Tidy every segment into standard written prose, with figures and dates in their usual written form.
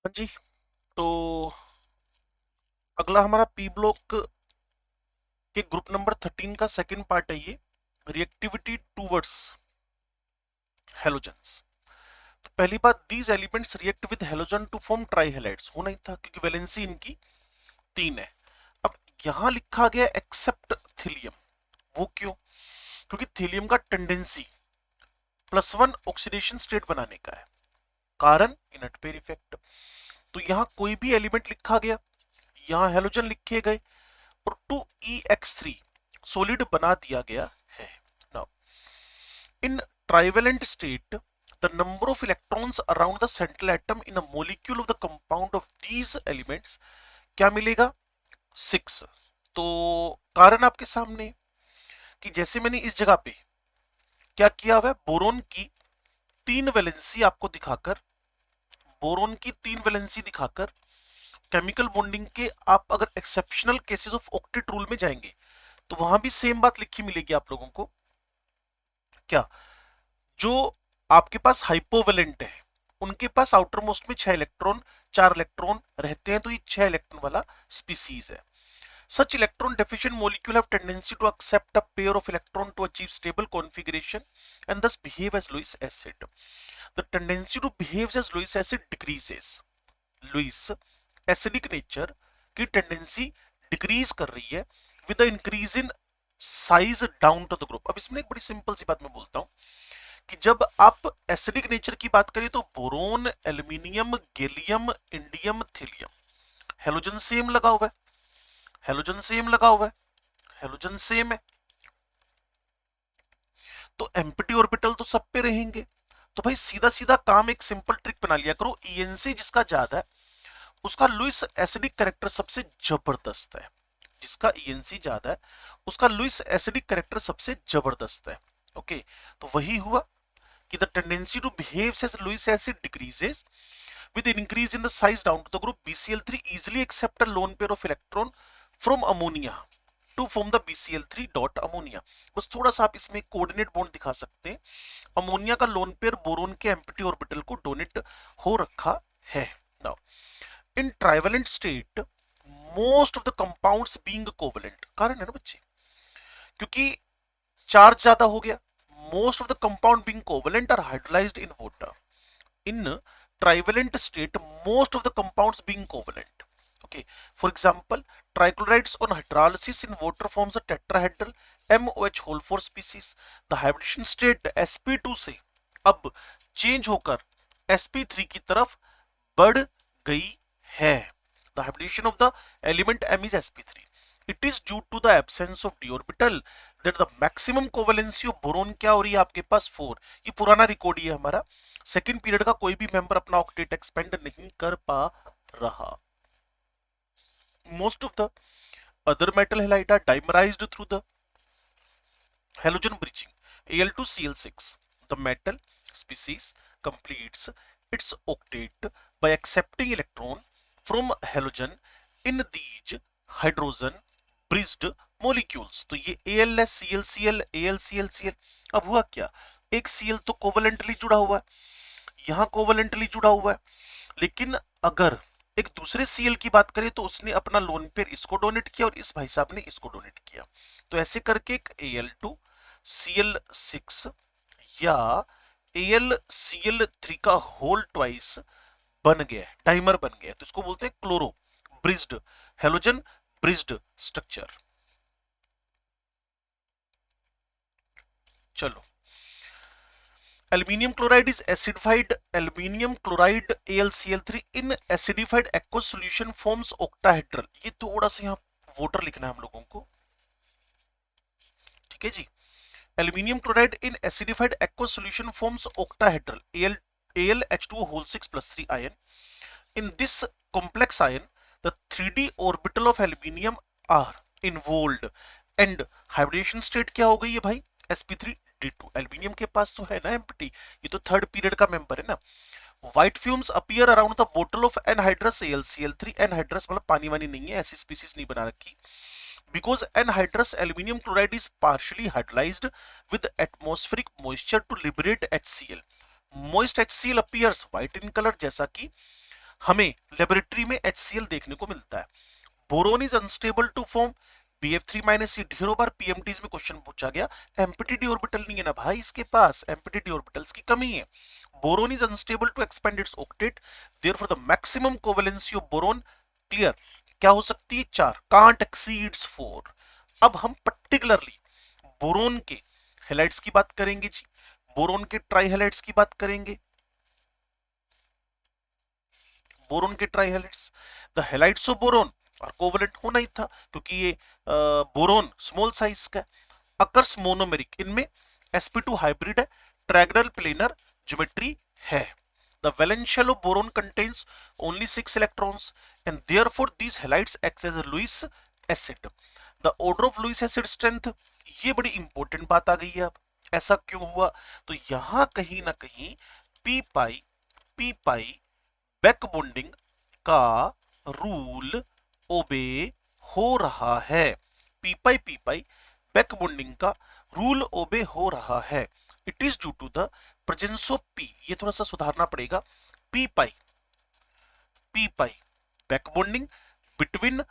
हाँ जी। तो अगला हमारा पी ब्लॉक के ग्रुप नंबर 13 का सेकंड पार्ट है ये, रिएक्टिविटी टूवर्ड्स हेलोजेंस। तो पहली बात, these elements react with halogen to form trihalides. होना ही था क्योंकि वैलेंसी इनकी 3 है। अब यहां लिखा गया एक्सेप्ट थीलियम, वो क्यों? क्योंकि थीलियम का टेंडेंसी +1 ऑक्सीडेशन स्टेट बनाने का है, कारण इनर्ट पेयर इफेक्ट। तो यहां कोई भी एलिमेंट लिखा गया, यहां हेलोजन लिखे गए और 2EX3 सॉलिड बना दिया गया है। Now in trivalent state the number of electrons around the central atom in a molecule of the compound of these elements क्या मिलेगा? 6। तो कारण आपके सामने कि जैसे मैंने इस जगह पे क्या किया हुआ है, बोरोन की 3 वैलेंसी आपको दिखाकर, बोरोन की 3 वैलेंसी दिखाकर केमिकल बॉन्डिंग के आप अगर exceptional cases of octet rule में जाएंगे तो वहां भी सेम बात लिखी मिलेगी आप लोगों को। क्या? जो आपके पास हाइपोवेलेंट है उनके पास आउटर मोस्ट में 6 इलेक्ट्रॉन 4 इलेक्ट्रॉन रहते हैं, तो ये 6 इलेक्ट्रॉन वाला स्पीसीज है। Such electron deficient molecule have tendency to accept a pair of electron to achieve stable configuration and thus behave as Lewis acid. The tendency to behave as Lewis acid decreases. Lewis acidic nature की tendency decrease कर रही है with the increase in size down to the group। अब इसमें एक बड़ी simple सी बात मैं बोलता हूं कि जब आप एसिडिक नेचर की बात करें तो boron, aluminium, gallium, indium, thallium, halogen same लगा हुआ है, हेलोजन सेम लगा हुआ है, हेलोजन सेम है, तो एम्प्टी ऑर्बिटल तो सब पे रहेंगे। तो भाई सीधा सीधा काम, एक सिंपल ट्रिक बना लिया करो, ईएनसी जिसका ज्यादा है उसका लुईस एसिडिक कैरेक्टर सबसे जबरदस्त है। जिसका ईएनसी ज्यादा है उसका लुईस एसिडिक कैरेक्टर सबसे जबरदस्त है। ओके, तो वही हुआ कि the tendency to behave as Lewis acid decreases with increase in the size down to the group BCl3 easily accept a lone pair of electron from ammonia to form the BCl3 dot ammonia। बस थोड़ा सा आप इसमें coordinate bond दिखा सकते हैं, ammonia का lone pair boron के एम्प्टी ऑर्बिटल को डोनेट हो रखा है। Now in trivalent state most of the compounds being covalent, कारण है ना बच्चे, क्योंकि चार्ज ज्यादा हो गया, most of the compound being covalent are hydrolyzed in water. In trivalent state, most of the compounds being covalent. Okay, for example, trichlorides on hydrolysis in water forms a tetrahedral MOH whole 4 species. The hybridization state sp2 से अब change होकर sp3 की तरफ बढ़ गई है। The hybridization of the element M is sp3. It is due to the absence of d orbital that the maximum covalency of boron क्या हो रही है आपके पास 4। ये पुराना रिकॉर्ड ही है हमारा, सेकंड पीरियड का कोई भी मेंबर अपना ऑक्टेट एक्सपेंड नहीं कर पा रहा। Most of the other metal halide are dimerized through the halogen bridging Al2Cl6. The metal species completes its octet by accepting electron from halogen in these hydrogen bridged molecules। तो ये ALS, ClCl, AlClCl। अब हुआ क्या, एक Cl तो covalently जुड़ा हुआ है, यहां कोवलेंटली जुड़ा हुआ है, लेकिन अगर एक दूसरे Cl की बात करें तो उसने अपना लोन पेयर इसको डोनेट किया और इस भाई साहब ने इसको डोनेट किया। तो ऐसे करके एक Al2Cl6 या AlCl3 का होल ट्वाइस बन गया, डाइमर बन गया, तो इसको बोलते हैं chloro bridged halogen bridged structure. चलो, aluminium chloride is acidified aluminium chloride AlCl3 in acidified aqueous solution forms octahedral। ये थोड़ा सा यहाँ वाटर लिखना है हम लोगों को, ठीक है जी। aluminium chloride in acidified aqueous solution forms octahedral AlH2O whole 6 plus 3 ion। In this complex ion the 3d orbital of aluminium are involved and hybridization state क्या हो गई है भाई, sp3d2। एल्यूमिनियम के पास तो है ना एम्प्टी, ये तो थर्ड पीरियड का मेंबर है ना। White fumes appear around the bottle of anhydrous AlCl3। Anhydrous मतलब पानी वानी नहीं है, ऐसी स्पीसीज नहीं बना रखी। Because anhydrous aluminium chloride is partially hydrolyzed with atmospheric moisture to liberate HCl. Moist HCl appears white in color, जैसा कि हमें लेबोरेटरी में HCl देखने को मिलता है। Boron is unstable to form BF3 minus, ये ढेरों बार PMTs में क्वेश्चन पूछा गया। एम्प्टी डी ऑर्बिटल नहीं है ना भाई इसके पास, एम्प्टी डी ऑर्बिटल्स की कमी है। Boron is unstable to expand its octet, therefore the maximum covalency of boron clear क्या हो सकती है 4, कांट एक्सीड्स 4। अब हम पर्टिकुलरली बोरोन के हेलाइड्स की बात करेंगे जी, बोरोन के ट्राई हेलाइड्स की बात करेंगे। बोरोन के try halides, the halides of boron और कोवेलेंट होना ही था क्योंकि ये बोरोन स्मॉल साइज का अकर्स मोनोमेरिक, इनमें sp2 हाइब्रिड है, ट्रायगोनल प्लेनर ज्योमेट्री है। The valence shell of boron contains only 6 electrons and therefore these halides act as a Lewis acid. The order of Lewis acid strength, ये बड़ी important बात आ गई है। अब ऐसा क्यों हुआ, तो यहां कहीं ना कहीं पी पाई बैक बॉन्डिंग का रूल ओबे हो रहा है। पी पाई बैक बॉन्डिंग का रूल ओबे हो रहा है। It is due to the presence of p, ये थोड़ा सा सुधारना पड़ेगा, p pi back bonding between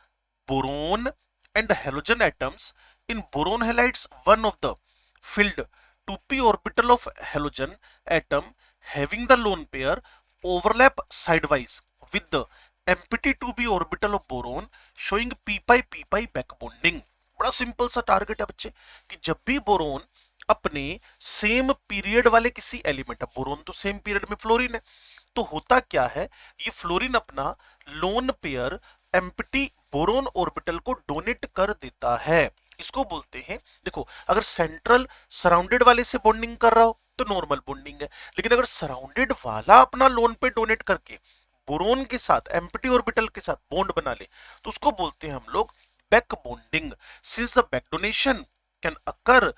boron and halogen atoms in boron halides, one of the filled 2p orbital of halogen atom having the lone pair overlap sidewise with the empty 2p orbital of boron showing p pi back bonding। बड़ा simple सा target है बच्चे कि जब भी boron अपने same period वाले किसी एलिमेंट, अब बोरोन तो सेम पीरियड में फ्लोरीन है, तो होता क्या है ये फ्लोरीन अपना lone pair empty boron orbital को डोनेट कर देता है। इसको बोलते हैं, देखो अगर सेंट्रल सराउंडेड वाले से बॉन्डिंग कर रहा हो तो नॉर्मल बॉन्डिंग है, लेकिन अगर सराउंडेड वाला अपना लोन पे डोनेट करके बोरोन के साथ एम्प्टी ऑर्बिटल के साथ बॉन्ड बना ले तो उसको बोलते हैं हम लोग back bonding. Since the back donation can occur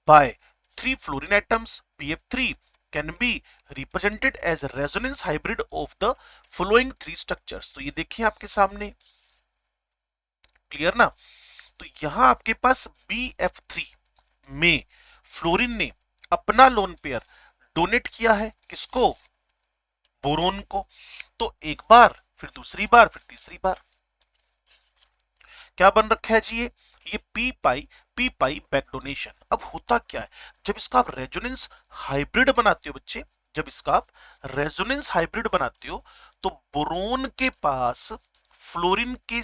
by 3 fluorine atoms, BF3 can be represented as a resonance hybrid of the following 3 structures। तो ये देखिए आपके सामने, क्लियर ना। तो यहां आपके पास BF3 में फ्लोरीन ने अपना लोन पेयर डोनेट किया है, किसको, बोरोन को। तो एक बार, फिर दूसरी बार, फिर तीसरी बार क्या बन रखा है जी, ये पी पाई बैक डोनेशन। अब होता क्या है जब इसका आप रेजोनेंस हाइब्रिड बनाते हो बच्चे, जब इसका आप रेजोनेंस हाइब्रिड बनाते हो तो बोरोन के पास फ्लोरीन के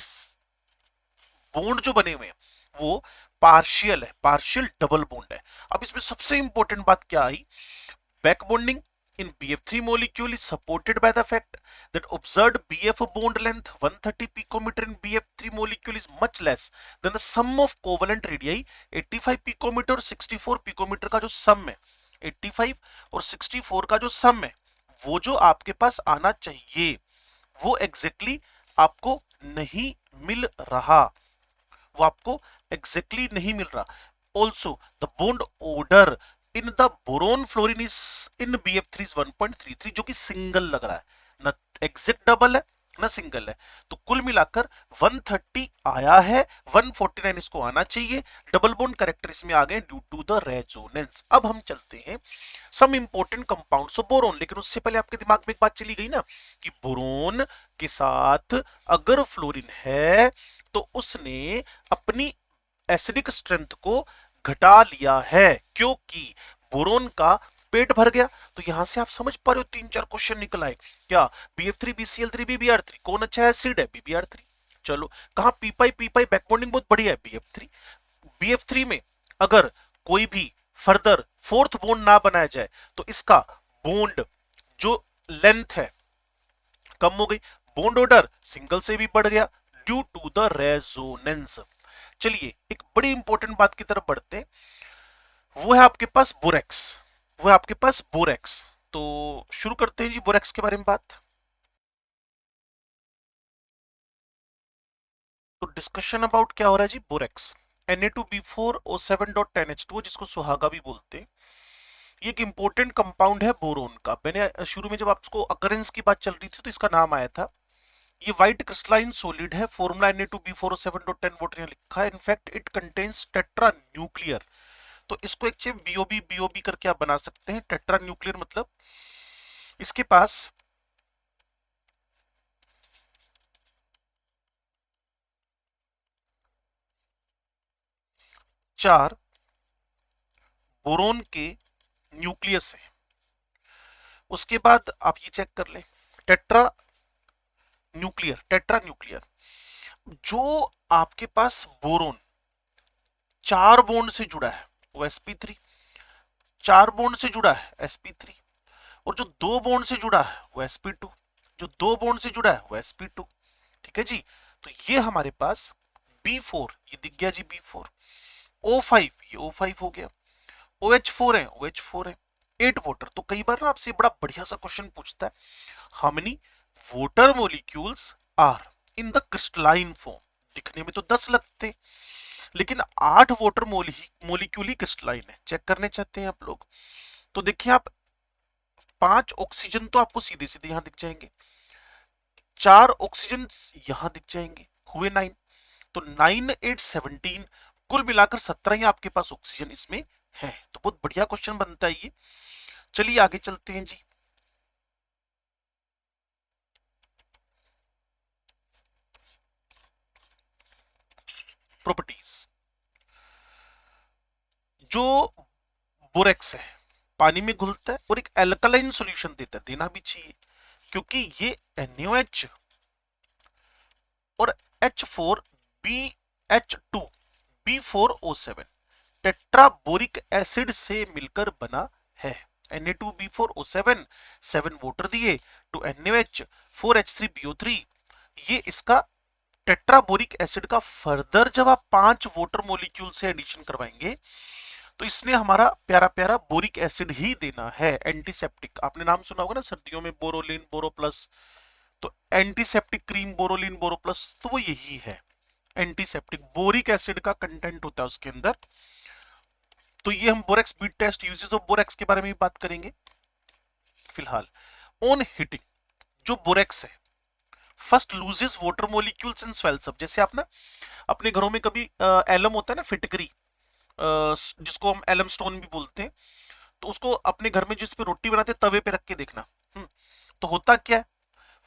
बॉन्ड जो बने हुए हैं वो पार्शियल है, पार्शियल डबल बॉन्ड है। अब इसमें सबसे इंपॉर्टेंट बात क्या आई, back bonding in BF3 molecule is supported by the fact that observed BF bond length 130 picometer in BF3 molecule is much less than the sum of covalent radii 85 picometer और 64 picometer का जो सम है, 85 और 64 का जो सम है वो जो आपके पास आना चाहिए वो एग्जैक्टली आपको नहीं मिल रहा, वो आपको एग्जैक्टली नहीं मिल रहा। Also the bond order in the boron fluorine is in BF3 is 1.33, जो कि सिंगल लग रहा है, ना एग्जैक्ट डबल है ना सिंगल है। तो कुल मिलाकर 130 आया है, 149 इसको आना चाहिए। डबल बॉन्ड कैरेक्टर इसमें आ गए ड्यू टू द रेजोनेंस। अब हम चलते हैं some important compounds of boron, लेकिन उससे पहले आपके दिमाग में एक बात चली गई ना कि बोरोन के साथ अगर फ्लोरीन है तो उसने अपनी एसिडिक स्ट्रेंथ को घटा लिया है क्योंकि बोरोन का पेट भर गया। तो यहां से आप समझ पा रहे हो 3-4 क्वेश्चन निकल आए क्या, BF3 BCl3 BBr3 कौन अच्छा एसिड है, BBr3। चलो कहा पी पाई बैक बॉन्डिंग बहुत बढ़िया है BF3 में अगर कोई भी फर्दर फोर्थ बॉन्ड ना बनाया जाए तो इसका बॉन्ड जो लेंथ है कम हो गई, बॉन्ड ऑर्डर सिंगल से भी बढ़ गया ड्यू टू द रेजोनेंस। चलिए एक बड़ी इंपॉर्टेंट बात की तरफ बढ़ते हैं, वो है आपके पास बोरेक्स, वो है आपके पास बोरेक्स। तो शुरू करते हैं जी बोरेक्स के बारे में बात। तो डिस्कशन अबाउट क्या हो रहा है जी, बोरेक्स Na2B4O7.10H2 जिसको सुहागा भी बोलते हैं। ये एक इंपॉर्टेंट कंपाउंड है बोरोन का। मैंने शुरू में जब आपको अकरेंस की बात चल रही थी तो इसका नाम आया था। ये व्हाइट क्रिस्टलाइन सॉलिड है, फॉर्मूला Na2B4O7.10 वोट यहाँ लिखा है। In fact it contains tetra nuclear, तो इसको एक बीओबी करके आप बना सकते हैं। टेट्रा न्यूक्लियर मतलब इसके पास 4 बोरोन के न्यूक्लियस है। उसके बाद आप ये चेक कर लें, टेट्रा न्यूक्लियर जो आपके पास बोरोन 4 बॉन्ड से जुड़ा है वो sp3, 4 बॉन्ड से जुड़ा है sp3, और जो 2 बॉन्ड से जुड़ा है वो sp2, जो 2 बॉन्ड से जुड़ा है वो sp2। ठीक है जी, तो ये हमारे पास B4, ये दिख गया जी B4, O5 ये O5 हो गया, OH4 है OH4 है, 8 वोटर। तो कई बार ना आपसे बड़ा बढ़िया सा क्वेश्चन पूछता है, how many water molecules are in the crystalline form. दिखने में तो 10 लगते, लेकिन 8 वोटर मोलिक्यूल ही क्रिस्टलाइन है। चेक करने चाहते हैं आप लोग, तो देखिए आप 5 ऑक्सीजन तो आपको सीधे सीधे यहां दिख जाएंगे, 4 ऑक्सीजन यहां दिख जाएंगे, हुए 9। तो 9 8 17, कुल मिलाकर 17 ही आपके पास ऑक्सीजन इसमें है। तो बहुत बढ़िया क्वेश्चन बनता है ये। चलिए आगे चलते हैं जी। प्रॉपर्टीज, जो बोरेक्स है पानी में घुलता है और एक एल्कलाइन सॉल्यूशन देता है, देना भी चाहिए क्योंकि ये NaOH और H4BH2 B4O7 टेट्राबोरिक एसिड से मिलकर बना है। Na2B4O7 7 वोटर दिए, टू NaOH 4H3PO3, ये इसका टेट्राबोरिक एसिड का फर्दर जब आप 5 वोटर मोलिक्यूल से एडिशन करवाएंगे तो इसने हमारा प्यारा प्यारा बोरिक एसिड ही देना है। एंटीसेप्टिक, आपने नाम सुना होगा ना सर्दियों में, बोरोलिन बोरो प्लस, तो antiseptic cream Boroline Boroplus, तो वो यही है एंटीसेप्टिक, बोरिक एसिड का कंटेंट होता है उसके अंदर। तो ये हम borax bead test, uses of borax के बारे में भी बात करेंगे फिलहाल। ऑन हीटिंग, जो बोरेक्स है first loses water molecules in swells up. जैसे आप ना अपने घरों में कभी एलम होता है ना, फिटकरी, जिसको हम एलम स्टोन भी बोलते हैं, तो उसको अपने घर में जिस पे रोटी बनाते हैं तवे पे रख के देखना। तो होता क्या है,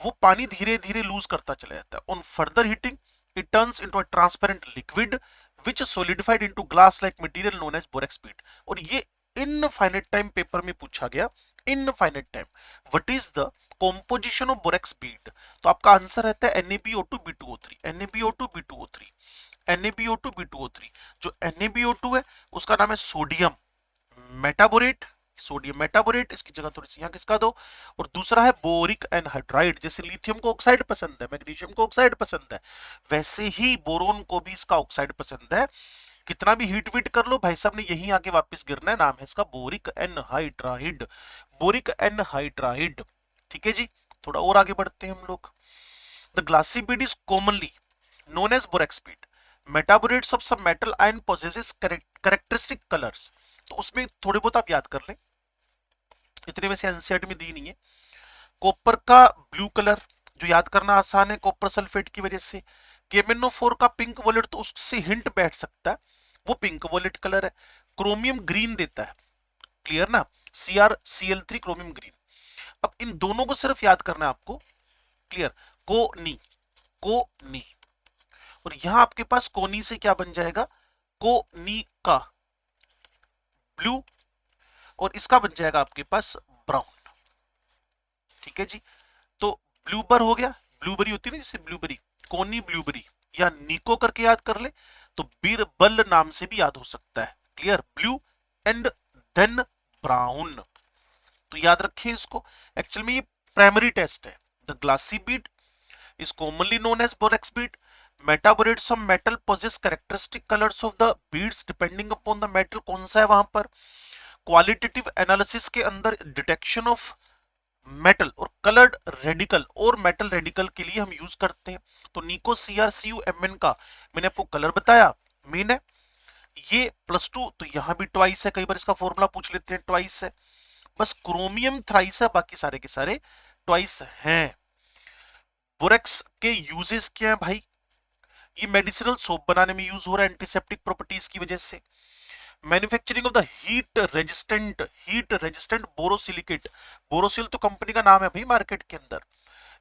वो पानी धीरे धीरे लूज करता चला जाता है। On further heating it turns into a transparent liquid which is solidified into glass like material known as borax bead। और ये इनफाइनाइट टाइम पेपर में पूछा गया, infinite time, what is the composition of borax bead. तो आपका answer रहता है NaBO2B2O3, NaBO2B2O3, NaBO2B2O3। जो NaBO2 है उसका नाम है सोडियम मेटाबोरेट, सोडियम मेटाबोरेट, इसकी जगह थोड़ी सी यहां किसका दो। और दूसरा है बोरिक एनहाइड्राइड, जैसे लिथियम को ऑक्साइड पसंद है, मैग्नीशियम को ऑक्साइड पसंद है, वैसे ही बोरोन को भी इसका ऑक्साइड पसंद है। कितना भी हीट वीट कर लो भाई साहब ने यहीं आके वापस गिरना है। नाम है इसका बोरिक एनहाइड्राइड, बोरिक एनहाइड्राइड। ठीक है जी, थोड़ा और आगे बढ़ते हैं हम लोग। The glassy bead is commonly known as borax bead, metabolites of some metal ion possesses characteristic colors। तो उसमें थोड़े बहुत आप याद कर लें, इतने वैसे एनसीईआरटी में दी नहीं है। कॉपर का ब्लू कलर जो याद करना आसान है कॉपर सल्फेट की वजह से। KMnO4 का पिंक वॉलेट, तो उससे हिंट बैठ सकता है वो पिंक वॉलेट कलर है। क्रोमियम ग्रीन देता है, क्लियर ना, CrCl3 क्रोमियम ग्रीन। अब इन दोनों को सिर्फ याद करना है आपको, क्लियर, कोनी, कोनी, और यहां आपके पास कोनी से क्या बन जाएगा, कोनी का ब्लू, और इसका बन जाएगा आपके पास ब्राउन। ठीक है जी, तो ब्लूबर हो गया, ब्लूबेरी होती है ना जैसे ब्लूबेरी, कोनी ब्लूबेरी, या निको करके याद कर ले तो बीरबल नाम से भी याद हो सकता है, clear, blue and then brown. तो याद रखें इसको, एक्चुअल में ये प्राइमरी टेस्ट है। The glassy bead is commonly known as borax bead. Metabolites of metal possess characteristic colors of the beads depending upon the metal। कौन सा है वहां पर, क्वालिटेटिव एनालिसिस के अंदर डिटेक्शन ऑफ मेटल और कलर्ड रेडिकल और मेटल रेडिकल के लिए हम यूज करते हैं। तो निको CrCuMn का मैंने आपको कलर बताया, मेन है ये +2, तो यहां भी ट्वाइस है, कई बार इसका फॉर्मूला पूछ लेते हैं, ट्वाइस है। बस क्रोमियम थ्राइस है, बाकी सारे के सारे ट्वाइस हैं। बोरेक्स के यूजेस क्या है भाई, ये मेडिसिनल सोप बनाने में यूज हो रहा है एंटीसेप्टिक प्रॉपर्टीज की वजह से। Manufacturing of the heat resistant borosilicate, Borosil तो कंपनी का नाम है भाई मार्केट के अंदर,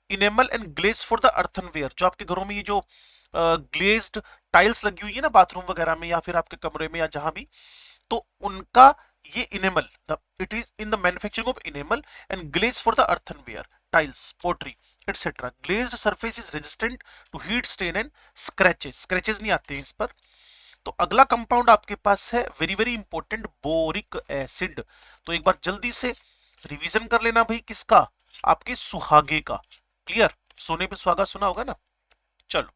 enamel and glaze for the earthenware, जो आपके घरों में ये जो ग्लेज्ड टाइल्स लगी हुई है ना बाथरूम वगैरह में या फिर आपके कमरे में या जहां भी, तो उनका ये enamel, it is in the manufacturing of enamel and glaze for the earthenware tiles pottery etcetera. Glazed surface is resistant to heat stain and scratches, scratches नहीं आते हैं इस पर। तो अगला कंपाउंड आपके पास है very very important, boric acid. तो एक बार जल्दी से रिवीजन कर लेना भाई, किसका, आपके सुहागे का। क्लियर, सोने पे सुहागा सुना होगा ना। चलो,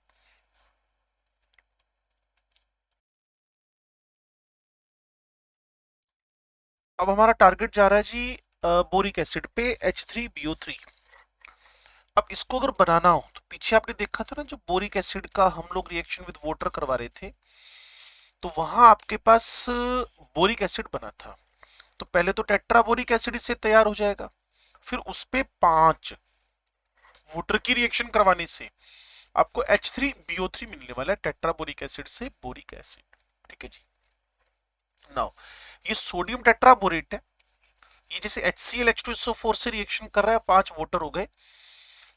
अब हमारा टारगेट जा रहा है जी बोरिक एसिड पे, H3BO3। अब इसको अगर बनाना हो तो पीछे आपने देखा था ना, जो बोरिक एसिड का हम लोग रिएक्शन विद वाटर करवा रहे थे, तो वहां आपके पास बोरिक एसिड बना था। तो पहले तो टेट्राबोरिक एसिड इससे तैयार हो जाएगा, फिर उस पे 5 वाटर की रिएक्शन करवाने से आपको H3BO3 मिलने वाला है, टेट्राबोरिक एसिड से बोरिक एसिड। ठीक है जी। नाउ ये सोडियम टेट्राबोरेट है, ये जैसे HCl H2SO4 से रिएक्शन कर रहा है, 5 वाटर हो गए,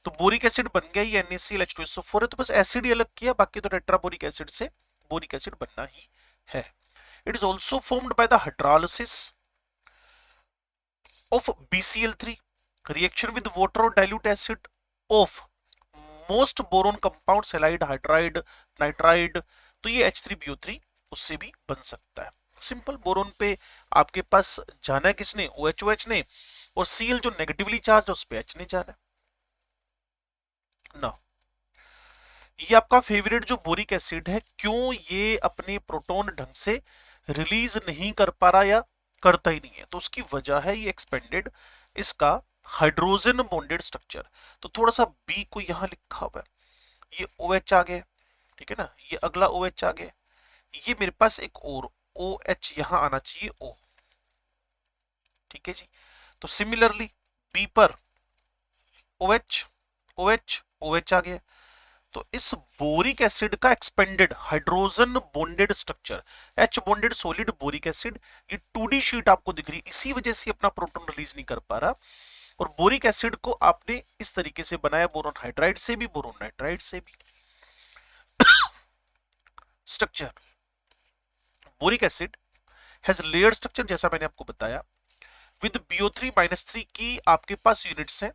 तो बोरिक एसिड बन गया, ये NaCl H2SO4 है, तो बस एसिड ही अलग किया, बाकी तो टेट्राबोरिक एसिड से बोरिक एसिड बनना ही है। It is also formed by the hydrolysis of BCl3 reaction with water or dilute acid of most boron compounds halide hydride nitride, तो ये H3BO3 उससे भी बन सकता है। सिंपल, बोरोन पे आपके पास जाना है किसने, OH ने, और Cl जो नेगेटिवली चार्ज है उस पे H ने जाना है ना। ये आपका फेवरेट जो बोरिक एसिड है, क्यों ये अपने प्रोटॉन ढंग से रिलीज नहीं कर पा रहा या करता ही नहीं है, तो उसकी वजह है ये एक्सपेंडेड इसका हाइड्रोजन बॉन्डेड स्ट्रक्चर। तो थोड़ा सा बी को यहां लिखा हुआ है, ये OH आ गया, ठीक है ना, ये अगला OH आ गया, ये मेरे पास एक और OH यहां आना चाहिए O। ठीक है जी। तो सिमिलरली बी पर OH OH OH आ गया। तो इस बोरिक एसिड का expanded hydrogen bonded structure, H bonded solid boric acid, ये 2D शीट आपको दिख रही है, इसी वजह से अपना प्रोटॉन रिलीज नहीं कर पा रहा। और बोरिक एसिड को आपने इस तरीके से बनाया, बोरोन हाइड्राइड से भी, बोरोन नाइट्राइड से भी। Structure, boric acid has layered structure, जैसा मैंने आपको बताया, विद BO3-3 की आपके पास यूनिट्स हैं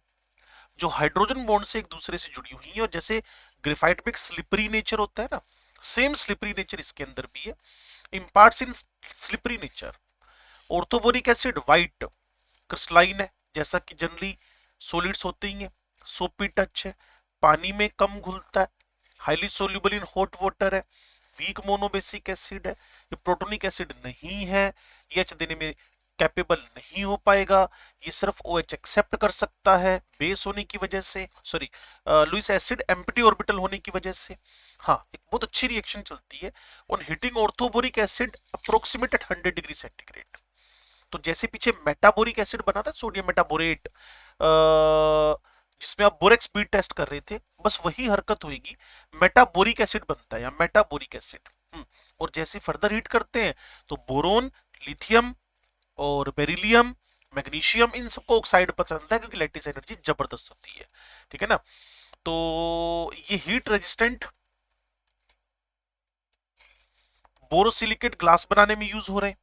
जो हाइड्रोजन बॉन्ड से एक दूसरे से जुड़ी हुई है। और जैसे ग्रेफाइट में एक स्लिपरी नेचर होता है ना, सेम स्लिपरी नेचर इसके अंदर भी है, imparts in slippery nature. Orthoboric acid white crystalline है, जैसा कि जनरली सॉलिड्स होते ही हैं, सोपी टच है, पानी में कम घुलता है, highly soluble in hot water है, वीक मोनोबेसिक एसिड है, ये प्रोटोनिक एसिड नहीं है, ये H देने में कैपेबल नहीं हो पाएगा, ये सिर्फ OH एक्सेप्ट कर सकता है बेस होने की वजह से, sorry Lewis acid empty orbital होने की वजह से। हाँ, एक बहुत अच्छी रिएक्शन चलती है on heating orthoboric acid approximate at 100 degree centigrade. तो जैसे पीछे मेटाबोरिक एसिड बना था, सोडियम मेटाबोरेट, जिसमें आप बोरेक्स स्पीड टेस्ट कर रहे थे, बस वही हरकत होगी, मेटाबोरिक एसिड बनता है या मेटाबोरिक एसिड। और जैसे फर्दर हीट करते हैं तो बोरोन, लिथियम और बेरिलियम, मैग्नीशियम, इन सबको ऑक्साइड पसंद है क्योंकि लैटिस एनर्जी जबरदस्त होती है। ठीक है ना। तो ये हीट रेजिस्टेंट बोरोसिलिकेट ग्लास बनाने में यूज हो रहे हैं,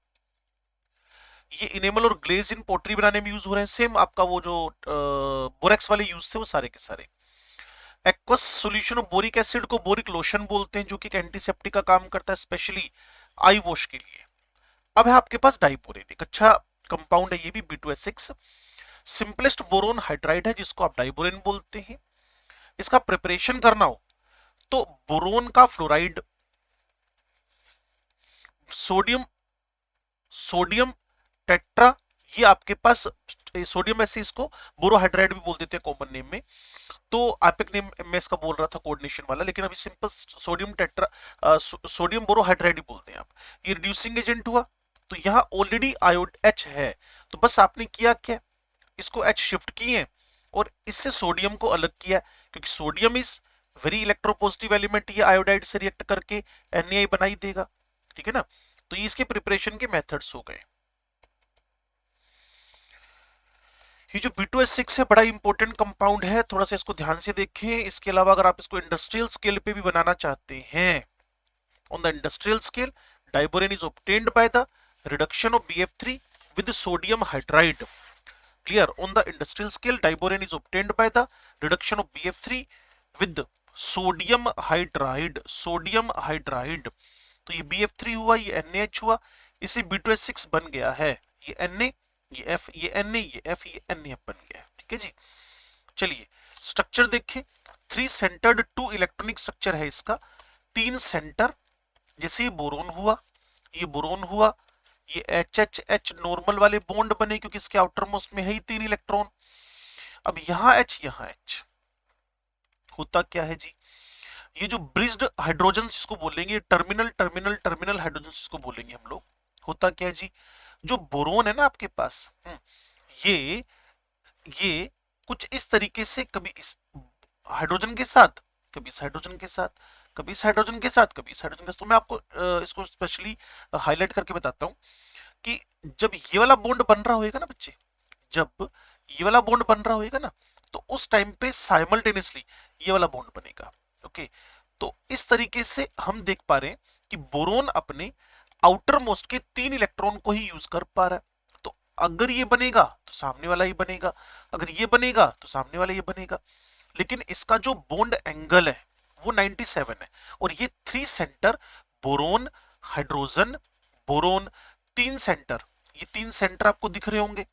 ये इनेमल और ग्लेज इन पोट्री बनाने में यूज हो रहे हैं। सेम आपका वो जो बोरेक्स वाले यूज थे वो सारे के सारे। Aqueous solution of boric acid को बोरिक लोशन बोलते हैं, जो कि एंटीसेप्टिक का काम करता है, स्पेशली आई वॉश के लिए। अब है आपके पास डाइबोरेन, एक अच्छा कंपाउंड है ये भी, B2S6, सिंपलेस्ट बोरोन हाइड्राइड है जिसको आप डाइबोरेन बोलते हैं। इसका प्रिपरेशन करना हो तो बोरोन का फ्लोराइड, सोडियम सोडियम टेट्रा, ये आपके पास सोडियम, ऐसे इसको बोरोहाइड्राइड भी बोल देते हैं कॉमन नेम में, तो एपिक नेम मैं इसका बोल रहा था कोऑर्डिनेशन वाला, लेकिन अभी simple sodium tetra sodium borohydride ही बोलते हैं आप। ये रिड्यूसिंग एजेंट हुआ, तो यहाँ ऑलरेडी आयोड H है, तो बस आपने किया क्या, इसको H शिफ्ट किए और इससे सोडियम को अलग किया, क्योंकि sodium is very electropositive element, ये आयोडाइड से रिएक्ट करके NaI बनाई देगा। ठीक है ना। तो ये इसके प्रिपरेशन के मेथड्स हो गए। ये जो B2S6 है बड़ा इंपॉर्टेंट कंपाउंड है, थोड़ा सा इसको ध्यान से देखें। इसके अलावा अगर आप इसको इंडस्ट्रियल स्केल पे भी बनाना चाहते हैं, on the industrial scale diborane is obtained by the reduction of BF3 with sodium hydride. Clear? On the industrial scale diborane is obtained by the reduction of BF3 with sodium hydride. sodium hydride, तो ये BF3 हुआ, ये NaH हुआ, इसे B2S6 बन गया है। ये Na, ये F, ये Na, ये F, ये NaF बन गया है। ठीक है जी। चलिए स्ट्रक्चर देखें। 3 सेंटर्ड 2 इलेक्ट्रॉनिक स्ट्रक्चर है इसका, 3 सेंटर। जैसे ये बोरोन हुआ, ये बोरोन हुआ, ये HHH नॉर्मल वाले बॉन्ड बने क्योंकि इसके आउटर मोस्ट में है ही 3 इलेक्ट्रॉन। अब यहां H, यहां H, होता क्या है जी, ये जो ब्रिज्ड हाइड्रोजन इसको बोलेंगे, टर्मिनल टर्मिनल टर्मिनल हाइड्रोजन इसको बोलेंगे हम लोग। होता क्या है जी, जो बोरोन है ना आपके पास, ये ये कुछ इस तरीके से कभी इस हाइड्रोजन के साथ, कभी इस हाइड्रोजन के साथ, कभी इस हाइड्रोजन के साथ, कभी इस हाइड्रोजन के साथ। तो मैं आपको इसको स्पेशली हाईलाइट करके बताता हूं कि जब ये वाला बॉन्ड बन रहा होगा ना बच्चे, जब ये वाला बॉन्ड बन रहा होगा ना, तो उस टाइम पे साइमल्टेनियसली ये वाला बॉन्ड बनेगा। ओके, तो इस तरीके से हम देख पा रहे हैं कि बोरोन अपने आउटर मोस्ट के 3 इलेक्ट्रॉन को ही यूज कर पा रहा है। तो अगर ये बनेगा तो सामने वाला ही बनेगा, अगर ये बनेगा तो सामने वाला ये बनेगा। लेकिन इसका जो बॉन्ड एंगल है वो 97 है, और ये 3 centre boron hydrogen boron, 3 centre, ये 3 सेंटर आपको दिख रहे होंगे,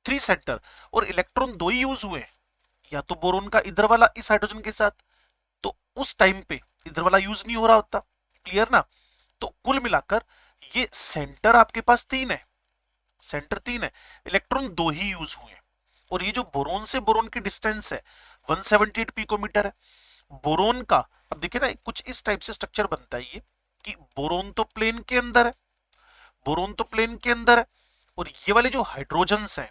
3 सेंटर, और इलेक्ट्रॉन 2 ही यूज हुए, या तो बोरोन का इधर वाला इस हाइड्रोजन के साथ, तो उस टाइम पे इधर वाला यूज नहीं हो रहा होता। क्लियर ना? तो कुल मिलाकर ये सेंटर आपके पास 3 है, सेंटर 3 है, इलेक्ट्रॉन 2 ही यूज हुए। और ये जो बोरोन से बोरोन की डिस्टेंस है 178 पिकोमीटर है। बोरोन का अब देखिए ना, कुछ इस टाइप से स्ट्रक्चर बनता है ये, कि बोरोन तो प्लेन के अंदर है, बोरोन तो प्लेन के अंदर है, और ये वाले जो हाइड्रोजन्स हैं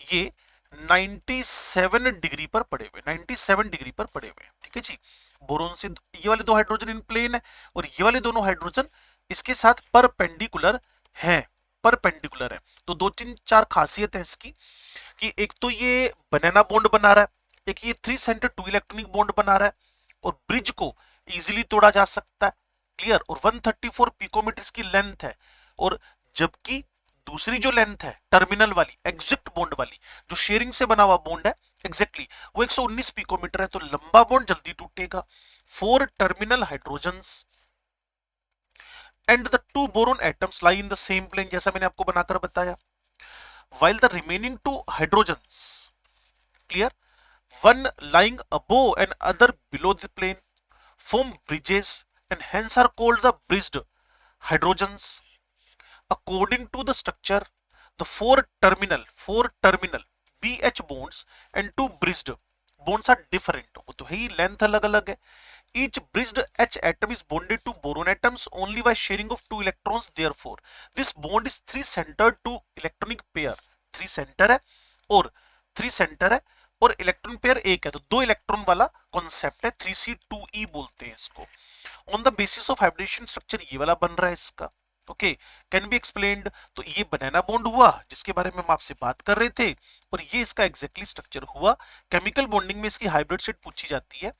ये 97 डिग्री पर पड़े हुए, 97 डिग्री पर पड़े हुए। ठीक है जी। बोरोन से ये वाले 2 हाइड्रोजन इन प्लेन है, और ये वाले दोनों हाइड्रोजन इसके साथ परपेंडिकुलर हैं, परपेंडिकुलर है। तो 2-3-4 खासियत है इसकी, कि एक तो ये बनाना बॉन्ड बना रहा है, एक ये 3 सेंटर 2 इलेक्ट्रॉनिक बॉन्ड बना रहा है, और ब्रिज को इजीली तोड़ा जा सकता है। क्लियर? और 134 पिकोमीटर की लेंथ है, और जबकि दूसरी जो लेंथ है टर्मिनल वाली, एग्जैक्ट बॉन्ड वाली, जो शेयरिंग से बना हुआ बॉन्ड है एग्जैक्टली, वो 119 पिकोमीटर है, तो लंबा बॉन्ड जल्दी टूटेगा। 4 terminal hydrogens and the 2 boron atoms lie in the same plane, जैसा मैंने आपको बनाकर बताया। while the remaining 2 hydrogens, clear, one lying above and other below the plane, form bridges and hence are called the bridged hydrogens. According to the structure, the 4 terminal BH bonds and 2 bridged bonds are different. वो तो है ही, length अलग अलग है। Each bridged H atom is bonded to boron atoms only by sharing of 2 electrons. Therefore, this bond is 3-centered to electronic pair. 3 centre है और 3 centre है और इलेक्ट्रॉन पेयर एक है, तो 2 इलेक्ट्रॉन वाला कॉन्सेप्ट है। 3C2E बोलते हैं इसको। On the basis of hybridisation structure ये वाला बन रहा है इसका। Okay, can be explained. तो ये बनाना बॉन्ड हुआ जिसके बारे में हम आपसे बात कर रहे थे, और ये इसका एग्जैक्टली स्ट्रक्चर हुआ। केमिकल बॉन्डिंग में इसकी हाइब्रिड स्टेट पूछी जाती है,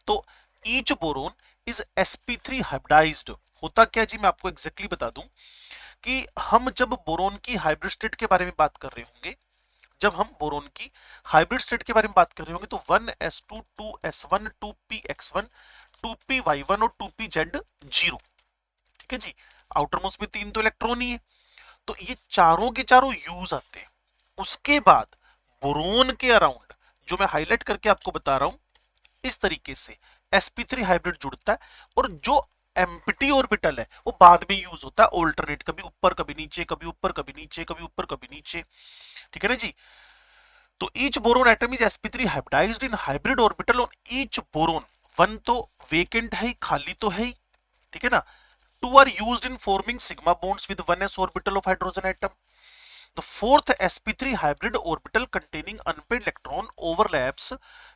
तो each boron is sp3 hybridised. होता क्या जी, मैं आपको एग्जैक्टली बता दूं कि हम जब बोरोन की हाइब्रिड स्टेट के बारे में बात कर रहे होंगे, जब हम बोरोन की हाइब्रिड स्टेट के बारे में बात कर रहे होंगे, तो 1s2 2s1 2px1 2py1 और 2pz0। ठीक है जी। आउटर मोस्ट में 3 तो इलेक्ट्रॉन ही है, तो ये चारों के चारों यूज आते हैं। उसके बाद बोरोन के अराउंड जो मैं हाईलाइट करके आपको बता रहा हूं, इस तरीके से sp3 हाइब्रिड जुड़ता है, और जो एम्प्टी ऑर्बिटल है वो बाद में यूज होता है ऑल्टरनेट, कभी ऊपर कभी नीचे, कभी ऊपर कभी नीचे, कभी ऊपर कभी नीचे। ठीक है ना जी। तो each boron atom is sp3 hybridised in hybrid orbital on each boron. 1 तो वेकेंट है, खाली तो है ही, ठीक है ना। 2 are used in forming sigma bonds with 1s orbital of hydrogen atom. The fourth sp3 hybrid orbital containing unpaired electron overlaps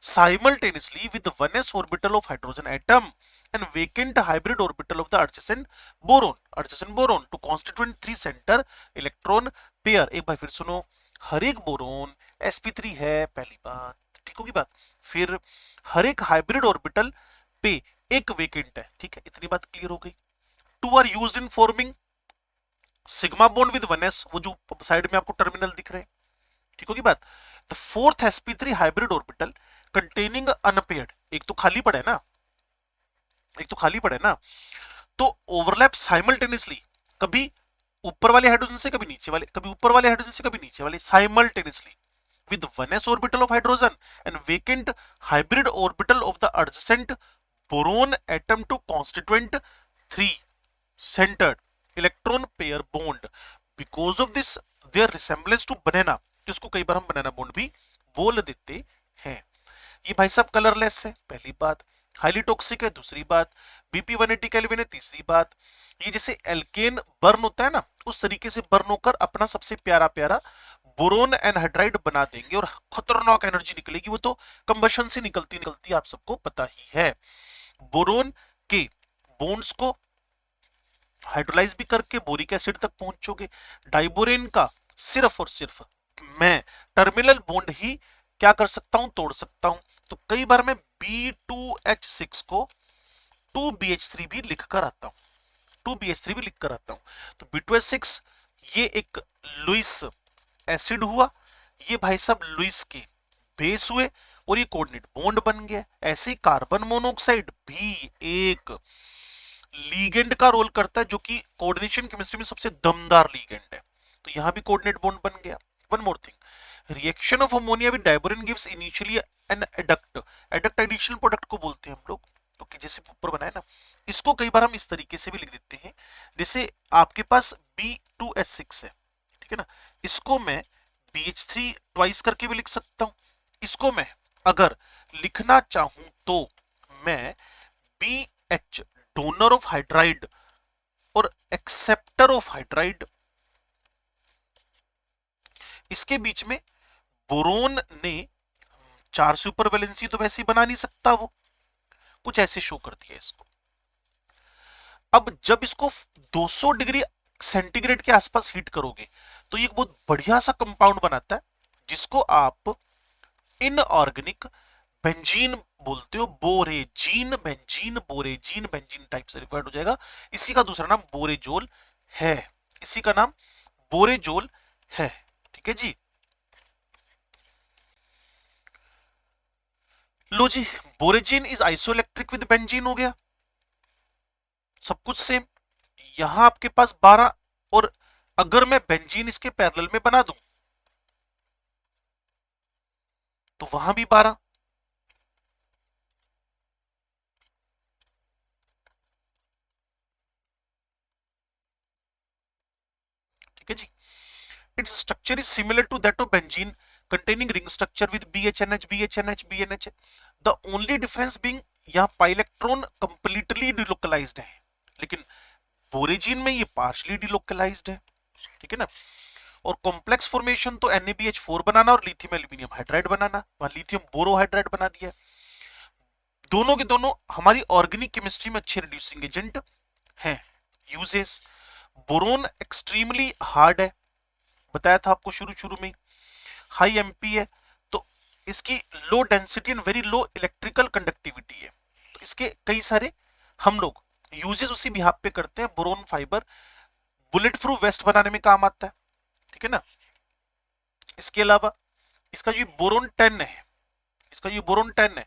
simultaneously with the 1s orbital of hydrogen atom and vacant hybrid orbital of the adjacent boron to constitute 3 center electron pair। एक बार फिर सुनो, हर एक boron sp3 है, पहली बात, ठीक होगी बात। फिर हर एक हाइब्रिड ऑर्बिटल पे एक वेकेंट है, ठीक है, इतनी बात क्लियर हो गई। Two are used in forming sigma bond with 1s, वो जो साइड में आपको टर्मिनल दिख रहे हैं, ठीक होगी बात। The fourth sp3 hybrid orbital containing unpaired, एक तो खाली पड़ा है ना, एक तो खाली पड़ा है ना, तो ओवरलैप साइमल्टेनियसली, कभी ऊपर वाले हाइड्रोजन से कभी नीचे वाले, कभी ऊपर वाले हाइड्रोजन से कभी नीचे वाले, simultaneously with 1s orbital of hydrogen and vacant hybrid orbital of the adjacent boron atom to constituent 3 centered electron pair bond. Because of this their resemblance to banana, जिसको कई बार हम banana bond भी बोल देते हैं। ये भाई साहब कलरलेस है, पहली बात। हाईली टॉक्सिक है, दूसरी बात। बीपी 180 केल्विन है, तीसरी बात। ये जैसे एल्केन बर्न होता है ना, उस तरीके से बर्न होकर अपना सबसे प्यारा प्यारा बोरोन एनहाइड्राइड बना देंगे और खतरनाक एनर्जी निकलेगी। वो तो कंबशन से निकलती आप सबको पता ही है। बोरोन के बॉन्ड्स को हाइड्रोलाइज भी करके बोरिक एसिड तक पहुंचोगे। डाइबोरेन का सिर्फ और सिर्फ मैं टर्मिनल बॉन्ड ही क्या कर सकता हूं, तोड़ सकता हूं। तो कई बार मैं B2H6 को 2BH3 भी लिख कर आता हूं, 2BH3 भी लिख कर आता हूं। तो B2H6 ये एक लुइस एसिड हुआ, ये भाई साहब लुइस के बेस हुए और ये कोऑर्डिनेट बॉन्ड बन गया। ऐसे ही कार्बन मोनोऑक्साइड भी एक लीगेंड का रोल करता है, जो कि कोऑर्डिनेशन केमिस्ट्री में सबसे दमदार लीगेंड है। तो यहां भी कोऑर्डिनेट बॉन्ड बन गया। One more thing, reaction of ammonia with diborane gives initially an adduct, adduct additional product को बोलते हैं हम लोग, ओके, जैसे ऊपर बनाए ना, इसको कई बार हम इस तरीके से भी लिख देते हैं। जैसे आपके पास B2H6 है, ठीक है ना, इसको मैं BH3 ट्वाइस करके भी लिख सकता हूं। इसको मैं अगर लिखना चाहूं तो मैं BH डोनर ऑफ हाइड्राइड और एक्सेप्टर ऑफ हाइड्राइड, इसके बीच में बोरोन ने 4 सुपर वैलेंसी तो वैसे ही बना नहीं सकता, वो कुछ ऐसे शो कर दिया इसको। अब जब इसको 200 डिग्री सेंटीग्रेड के आसपास हीट करोगे तो ये बहुत बढ़िया सा कंपाउंड बनाता है, जिसको आप इनऑर्गेनिक बेंजीन बोलते हो। बोरेजीन, बेंजीन, बोरेजीन, बेंजीन टाइप से रिकॉर्ड हो जाएगा। इसी का दूसरा नाम बोरेजोल है, इसी का नाम बोरेजोल है, ठीक है जी। लो जी, बोरेजीन इज आइसोइलेक्ट्रिक विद बेंजीन हो गया, सब कुछ सेम। यहां आपके पास 12, और अगर मैं बेंजीन इसके पैरेलल में बना दूं तो वहां भी 12। ठीक है जी। Its structure is similar to that of benzene containing ring structure with BHNH, BHNH, BNH. The only difference being यहाँ पाई इलेक्ट्रॉन कंप्लीटली डिलोकलाइज्ड है, लेकिन बोरेजीन में ये पार्शली डिलोकलाइज्ड है, ठीक है ना। और कॉम्प्लेक्स फॉर्मेशन तो NaBH4 बनाना और लिथियम एल्यूमिनियम हाइड्राइड बनाना, वहां लिथियम बोरोहाइड्राइड बना दिया। दोनों के दोनों हमारी ऑर्गेनिक केमिस्ट्री में अच्छे रिड्यूसिंग एजेंट हैं। यूजेस, बोरोन एक्सट्रीमली हार्ड है, बताया था आपको शुरू शुरू में। हाई एमपी है, तो इसकी low density and very low electrical conductivity है। तो इसके कई सारे हम लोग यूजेस उसी बिहाफ पे करते हैं। Boron fibre bullet proof waste बनाने में काम आता है, ठीक है ना। इसके अलावा इसका जो बोरोन 10 है, इसका जो बोरोन 10 है,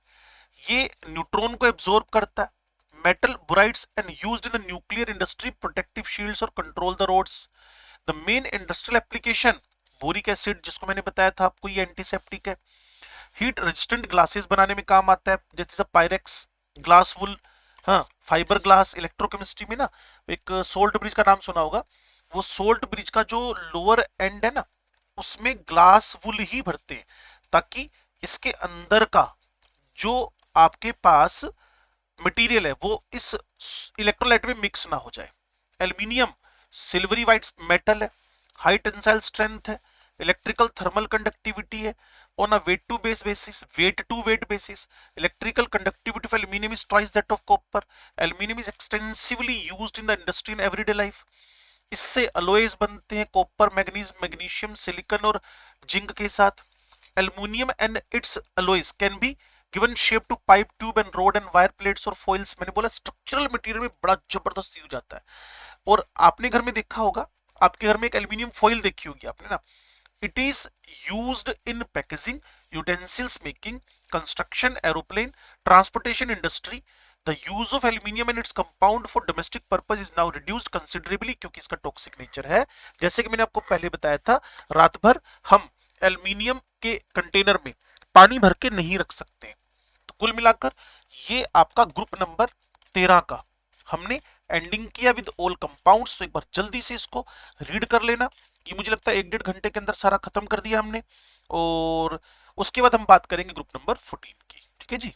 ये न्यूट्रॉन को एब्जॉर्ब करता है। Metal borides and used in the nuclear industry, protective shields और control the rods. The main industrial application boric acid, जिसको मैंने बताया था आपको, ये एंटीसेप्टिक है। हीट रेजिस्टेंट ग्लासेस बनाने में काम आता है, जैसे पायरेक्स, ग्लास वुल, हाँ, फाइबर ग्लास। इलेक्ट्रोकेमिस्ट्री में ना एक सोल्ट ब्रिज का नाम सुना होगा, वो सोल्ट ब्रिज का जो लोअर एंड है ना, उसमें ग्लास वुल ही भरते हैं, ताकि इसके अंदर का जो आपके पास मटेरियल है वो इस इलेक्ट्रोलाइट में मिक्स ना हो जाए। एल्यूमिनियम सिल्वरी व्हाइट मेटल है, हाई टेंसाइल स्ट्रेंथ है, इलेक्ट्रिकल थर्मल कंडक्टिविटी है। On a weight to weight basis electrical conductivity of aluminium is twice that of copper. Aluminium is extensively used in the industry in everyday life. इससे alloys बनते हैं, copper, manganese, magnesium, silicon और zinc के साथ। Aluminium and its alloys can be given shape to pipe tube and rod and wire plates और foils. मैंने बोला structural material में बड़ा जबरदस्त यूज आता है। और आपने घर में देखा होगा, आपके घर में एक एल्युमिनियम फॉइल देखी होगी आपने ना, it is used in packaging, utensils making, construction, aeroplane, transportation industry. The use of aluminium and its compound for domestic purpose is now reduced considerably, क्योंकि इसका टॉक्सिक नेचर है। जैसे कि मैंने आपको पहले बताया था, रात भर हम एल्यूमिनियम के कंटेनर में पानी भर के नहीं रख सकते। तो कुल मिलाकर ये आपका ग्रुप नंबर 13 का हमने एंडिंग किया विद ऑल कंपाउंड्स। तो एक बार जल्दी से इसको रीड कर लेना। ये मुझे लगता है 1-1.5 घंटे के अंदर सारा खत्म कर दिया हमने, और उसके बाद हम बात करेंगे ग्रुप नंबर 14 की। ठीक है जी।